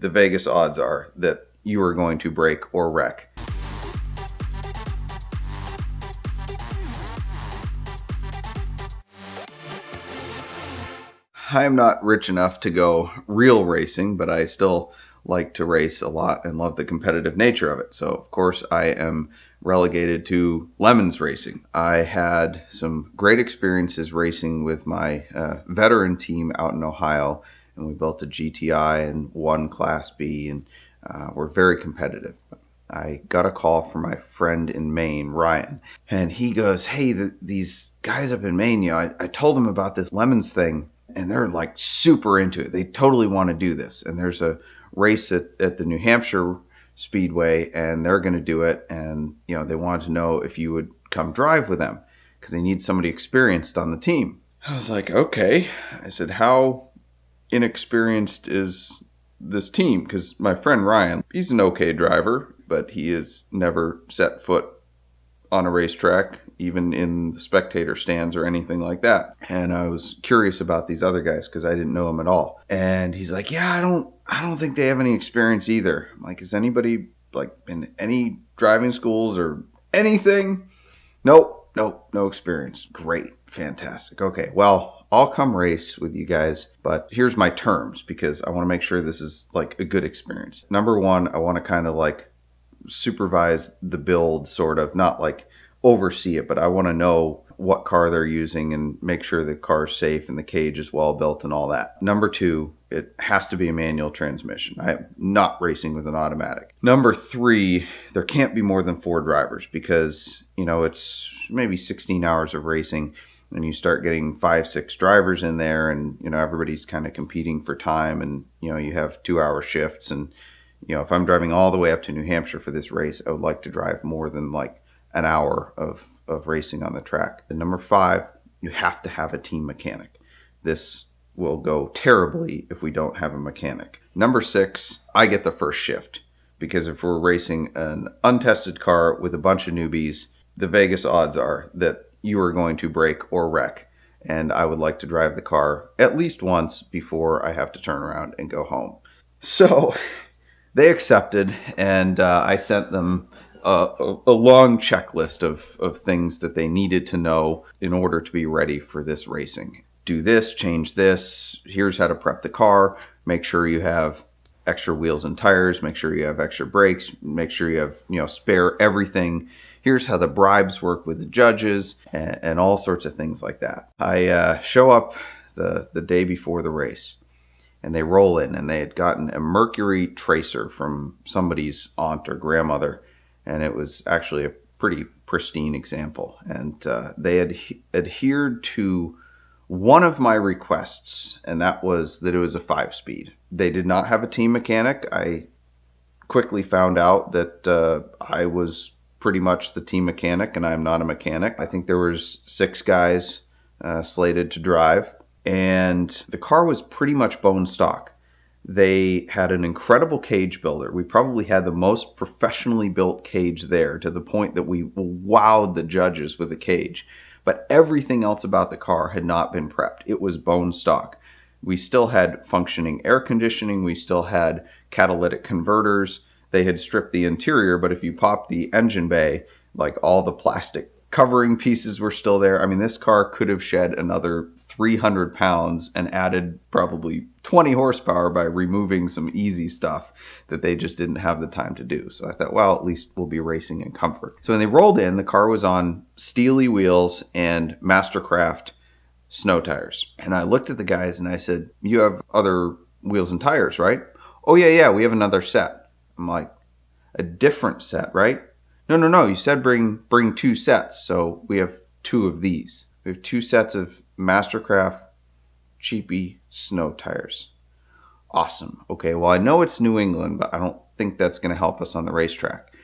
the Vegas odds are that you are going to break or wreck. I'm not rich enough to go real racing, but I still like to race a lot and love the competitive nature of it. So, of course, I am relegated to lemons racing. I had some great experiences racing with my veteran team out in Ohio, and we built a GTI and won Class B, and we're very competitive. I got a call from my friend in Maine, Ryan, and he goes, "Hey, these guys up in Maine, I told them about this lemons thing, and they're like super into it. They totally want to do this. And there's a race at the New Hampshire Speedway, and they're going to do it. And, they wanted to know if you would come drive with them because they need somebody experienced on the team." I was like, okay. I said, how inexperienced is this team? Because my friend Ryan, he's an okay driver, but he has never set foot on a racetrack, even in the spectator stands or anything like that. And I was curious about these other guys because I didn't know them at all. And he's like, "Yeah, I don't think they have any experience either." I'm like, "Has anybody been any driving schools or anything?" Nope, no experience. Great, fantastic. Okay, well, I'll come race with you guys, but here's my terms because I want to make sure this is a good experience. Number one, I want to kind of supervise the build, sort of, not oversee it, but I want to know what car they're using and make sure the car's safe and the cage is well built and all that. Number two, it has to be a manual transmission. I am not racing with an automatic. Number three, there can't be more than 4 drivers because, it's maybe 16 hours of racing and you start getting 5-6 drivers in there and, everybody's kind of competing for time and, you have 2-hour shifts. And, if I'm driving all the way up to New Hampshire for this race, I would like to drive more than an hour of racing on the track. And number 5, you have to have a team mechanic. This will go terribly if we don't have a mechanic. Number 6, I get the first shift because if we're racing an untested car with a bunch of newbies, the Vegas odds are that you are going to break or wreck. And I would like to drive the car at least once before I have to turn around and go home. So they accepted, and I sent them a long checklist of things that they needed to know in order to be ready for this racing. Do this, change this, here's how to prep the car, make sure you have extra wheels and tires, make sure you have extra brakes, make sure you have spare everything. Here's how the bribes work with the judges, and all sorts of things like that. I show up the day before the race. And they roll in, and they had gotten a mercury tracer from somebody's aunt or grandmother, and it was actually a pretty pristine example. And they had adhered to one of my requests, and that was that it was a 5-speed. They did not have a team mechanic. I quickly found out that I was pretty much the team mechanic, and I'm not a mechanic. I think there was 6 guys slated to drive. And the car was pretty much bone stock. They had an incredible cage builder. We probably had the most professionally built cage there, to the point that we wowed the judges with the cage. But everything else about the car had not been prepped. It was bone stock. We still had functioning air conditioning. We still had catalytic converters. They had stripped the interior, but if you popped the engine bay, all the plastic covering pieces were still there. I mean, this car could have shed another 300 pounds and added probably 20 horsepower by removing some easy stuff that they just didn't have the time to do. So I thought, well, at least we'll be racing in comfort. So when they rolled in, the car was on Steely wheels and Mastercraft snow tires. And I looked at the guys and I said, "You have other wheels and tires, right?" "Oh, yeah, we have another set." I'm like, "A different set, right?" No. You said bring 2 sets. So we have 2 of these. We have 2 sets of Mastercraft cheapy snow tires. Awesome. Okay, well, I know it's New England, but I don't think that's going to help us on the racetrack.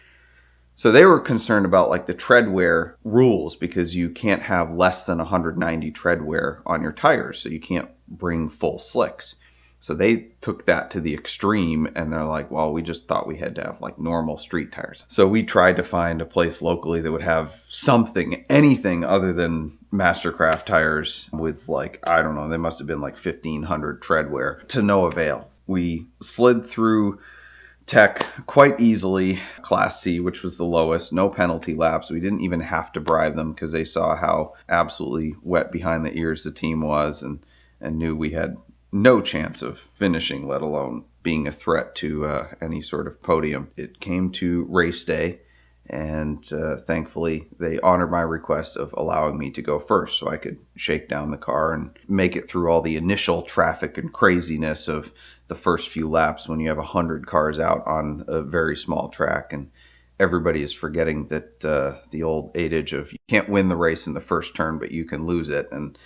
So they were concerned about the tread wear rules because you can't have less than 190 tread wear on your tires. So you can't bring full slicks. So they took that to the extreme, and they're like, well, we just thought we had to have normal street tires. So we tried to find a place locally that would have something, anything other than Mastercraft tires with I don't know, they must have been 1,500 tread wear, to no avail. We slid through tech quite easily, Class C, which was the lowest, no penalty laps. We didn't even have to bribe them because they saw how absolutely wet behind the ears the team was, and knew we had no chance of finishing, let alone being a threat to any sort of podium. It came to race day, and thankfully they honored my request of allowing me to go first so I could shake down the car and make it through all the initial traffic and craziness of the first few laps when you have 100 cars out on a very small track, and everybody is forgetting that the old adage of you can't win the race in the first turn, but you can lose it. And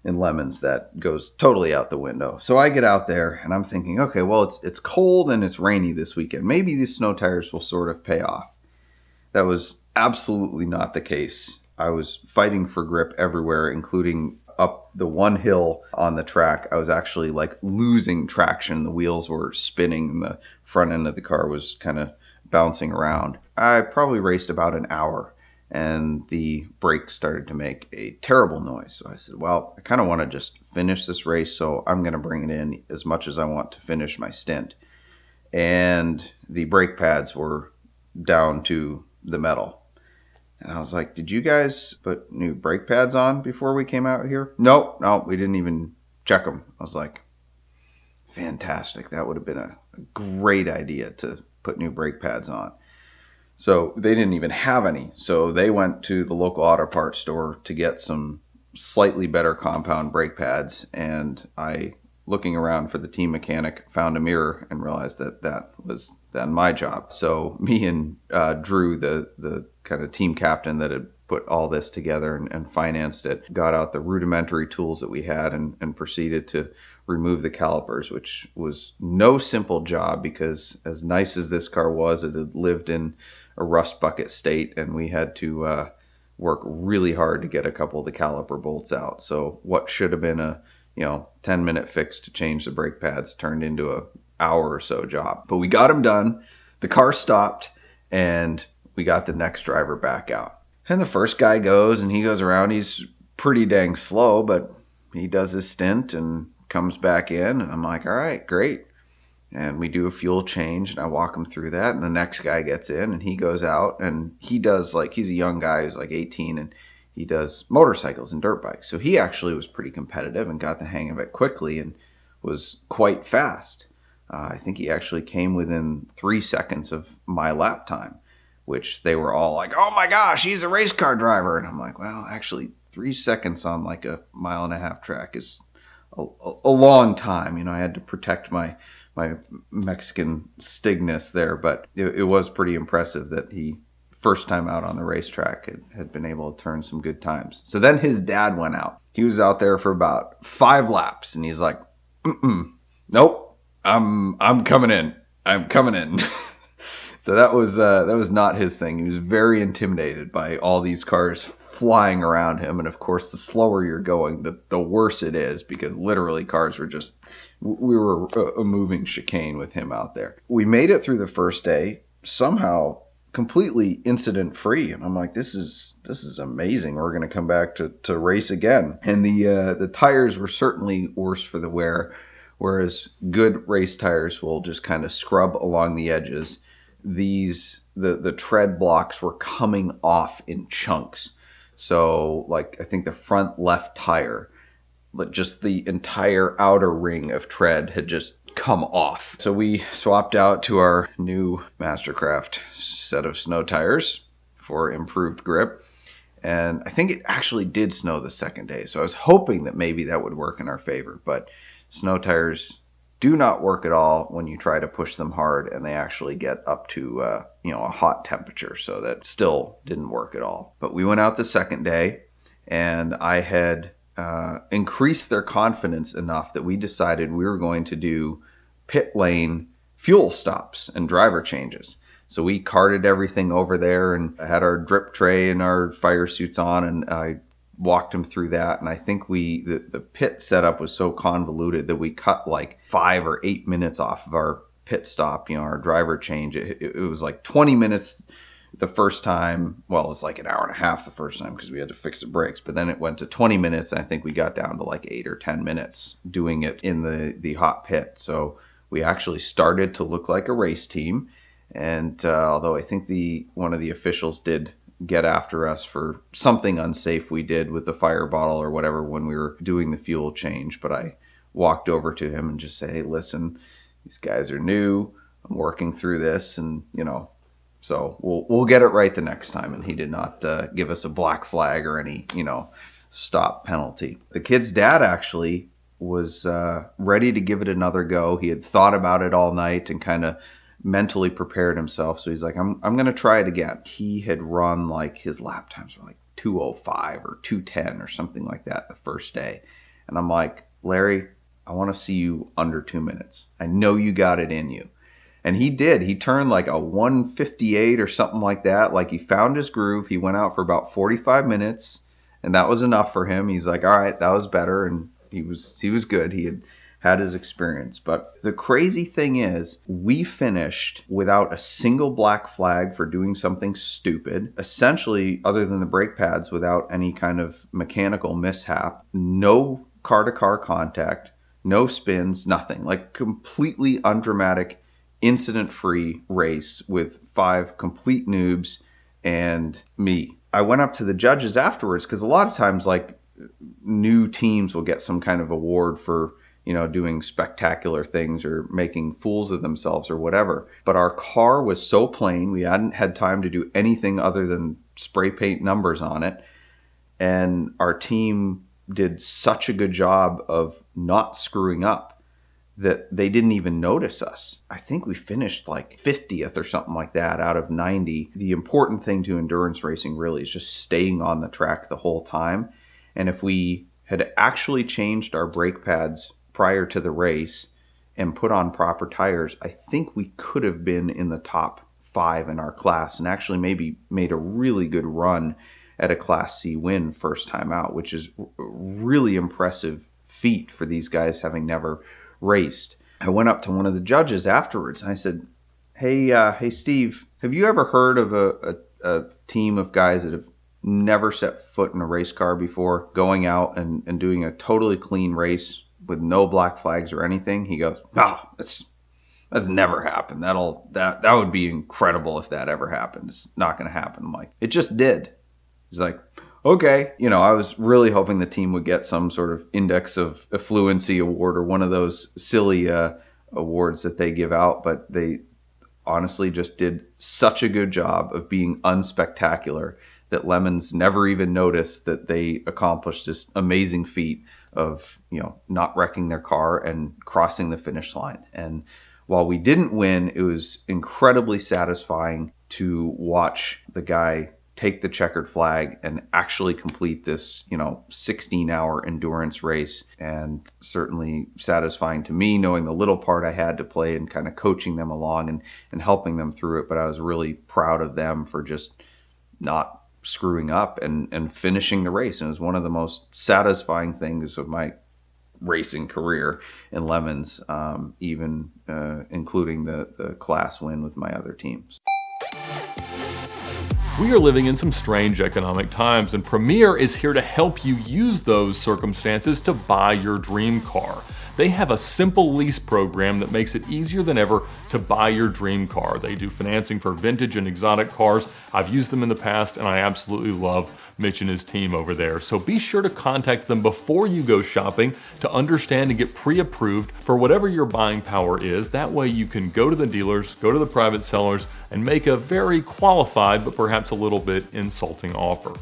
in Lemons, that goes totally out the window. So I get out there and I'm thinking, okay, well, it's cold and it's rainy this weekend. Maybe these snow tires will sort of pay off. That was absolutely not the case. I was fighting for grip everywhere, including up the one hill on the track. I was actually like losing traction. The wheels were spinning and the front end of the car was kind of bouncing around. I probably raced about an hour and the brakes started to make a terrible noise. So I said, well, I kind of want to just finish this race, so I'm going to bring it in as much as I want to finish my stint. And the brake pads were down to the metal. And I was like, did you guys put new brake pads on before we came out here? No, we didn't even check them. I was like, fantastic. That would have been a great idea to put new brake pads on. So they didn't even have any. So they went to the local auto parts store to get some slightly better compound brake pads. And I, looking around for the team mechanic, found a mirror and realized that was then my job. So me and Drew, the kind of team captain that had put all this together and financed it, got out the rudimentary tools that we had and proceeded to remove the calipers, which was no simple job because as nice as this car was, it had lived in a rust bucket state, and we had to work really hard to get a couple of the caliper bolts out. So what should have been a 10-minute fix to change the brake pads turned into a hour or so job. But we got them done. The car stopped, and we got the next driver back out. And the first guy goes, and he goes around. He's pretty dang slow, but he does his stint and comes back in. And I'm like, all right, great. And we do a fuel change, and I walk him through that. And the next guy gets in, and he goes out, and he does, like, he's a young guy who's like 18, and he does motorcycles and dirt bikes. So he actually was pretty competitive and got the hang of it quickly and was quite fast. I think he actually came within 3 seconds of my lap time, which they were all like, oh my gosh, he's a race car driver. And I'm like, well, actually 3 seconds on like a 1.5-mile track is a long time. I had to protect my Mexican Stigness there, but it was pretty impressive that he, first time out on the racetrack, had been able to turn some good times. So then his dad went out. He was out there for about 5 laps, and he's like, nope, I'm coming in. I'm coming in. So that was not his thing. He was very intimidated by all these cars flying around him. And of course, the slower you're going, the worse it is, because literally cars were just, we were a moving chicane with him out there. We made it through the first day, somehow completely incident free. And I'm like, this is amazing. We're going to come back to race again. And the tires were certainly worse for the wear, whereas good race tires will just kind of scrub along the edges. The tread blocks were coming off in chunks. So like, I think the front left tire, but just the entire outer ring of tread had just come off. So we swapped out to our new Mastercraft set of snow tires for improved grip. And I think it actually did snow the second day. So I was hoping that maybe that would work in our favor, but snow tires do not work at all when you try to push them hard, and they actually get up to a hot temperature. So that still didn't work at all. But we went out the second day, and I had increased their confidence enough that we decided we were going to do pit lane fuel stops and driver changes. So we carted everything over there and had our drip tray and our fire suits on, and I walked him through that. And I think the pit setup was so convoluted that we cut like 5 or 8 minutes off of our pit stop, our driver change. It was like 20 minutes the first time. Well, it was like an hour and a half the first time because we had to fix the brakes, but then it went to 20 minutes. I think we got down to like 8 or 10 minutes doing it in the hot pit. So We actually started to look like a race team. And although I think one of the officials did get after us for something unsafe we did with the fire bottle or whatever when we were doing the fuel change, but I walked over to him and just said, "Hey, listen, these guys are new. I'm working through this, and so we'll get it right the next time." And he did not give us a black flag or any stop penalty. The kid's dad actually was ready to give it another go. He had thought about it all night and kind of mentally prepared himself. So he's like, I'm going to try it again. He had run like his lap times were like 2:05 or 2:10 or something like that the first day. And I'm like, Larry, I want to see you under 2 minutes. I know you got it in you. And he did. He turned like a 1:58 or something like that. Like he found his groove. He went out for about 45 minutes and that was enough for him. He's like, all right, that was better. And he was good. He had his experience. But the crazy thing is, we finished without a single black flag for doing something stupid, essentially, other than the brake pads, without any kind of mechanical mishap, no car-to-car contact, no spins, nothing. Like completely undramatic, incident-free race with 5 complete noobs and me. I went up to the judges afterwards because a lot of times, like, new teams will get some kind of award for doing spectacular things or making fools of themselves or whatever. But our car was so plain, we hadn't had time to do anything other than spray paint numbers on it. And our team did such a good job of not screwing up that they didn't even notice us. I think we finished like 50th or something like that out of 90. The important thing to endurance racing really is just staying on the track the whole time. And if we had actually changed our brake pads prior to the race and put on proper tires, I think we could have been in the top 5 in our class and actually maybe made a really good run at a Class C win first time out, which is a really impressive feat for these guys having never raced. I went up to one of the judges afterwards and I said, hey Steve, have you ever heard of a team of guys that have never set foot in a race car before going out and doing a totally clean race with no black flags or anything? He goes, that's never happened. That would be incredible if that ever happened. It's not going to happen. I'm like, it just did. He's like, okay. I was really hoping the team would get some sort of index of affluency award or one of those silly awards that they give out, but they honestly just did such a good job of being unspectacular that Lemons never even noticed that they accomplished this amazing feat of, not wrecking their car and crossing the finish line. And while we didn't win, it was incredibly satisfying to watch the guy take the checkered flag and actually complete this, 16-hour endurance race. And certainly satisfying to me, knowing the little part I had to play and kind of coaching them along and helping them through it. But I was really proud of them for just not screwing up and finishing the race. And it was one of the most satisfying things of my racing career in Lemons, even including the class win with my other teams. We are living in some strange economic times, and Premier is here to help you use those circumstances to buy your dream car. They have a simple lease program that makes it easier than ever to buy your dream car. They do financing for vintage and exotic cars. I've used them in the past and I absolutely love Mitch and his team over there. So be sure to contact them before you go shopping to understand and get pre-approved for whatever your buying power is. That way you can go to the dealers, go to the private sellers, and make a very qualified but perhaps a little bit insulting offer.